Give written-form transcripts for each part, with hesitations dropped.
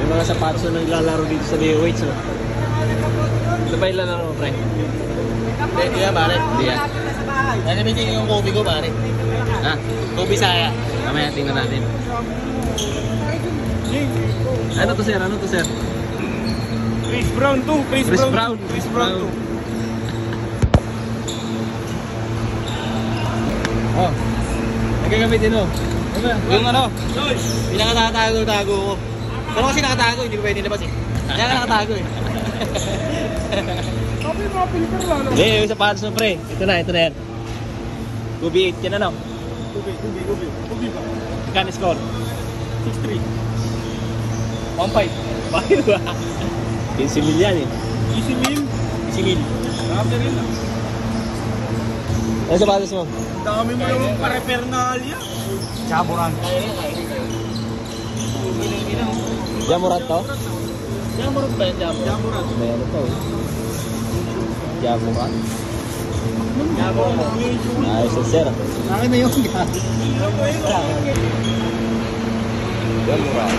Yung mga sapatos na naglalaro dito sa DOH, oh. Ito ba yung lalaro, pre? Hindi yan, pare. Hindi yan. Nalimitin yung Kobe ko, pare. Ha? Kobe Saya. Mamaya tingnan natin. Ano to, sir? Ano to, sir? Chris Brown to. Chris Brown. Chris Brown to. Oh. Nagagamitin, oh. Yung ano, pinakatatago-tago ko. Pero kasi nakatago, hindi ko pwede nilabas eh. Kaya nakatago eh. Sabi mga Pilipino lang. Hindi, yung sapatos mo, pre. Ito na yan. Kubi 8 yan, ano? Kobe ba? Magkano score? 6-3. 1-5. Bakit ba? 15 mil yan, eh. Easy meal. 15 mil. Dami rin ah. Ano sapatos mo? Dami mo naman pare-pernalya. Chaburan. Jamurat to? Chaburan ba yan, Chaburan? Jamuran. May ano to, eh. Jamurat. Chaburan. Ayos na, sir. Akin na yung gas. Jamurat.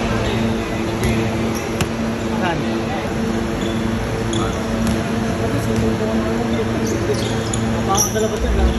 Bakit dalabat yan lang?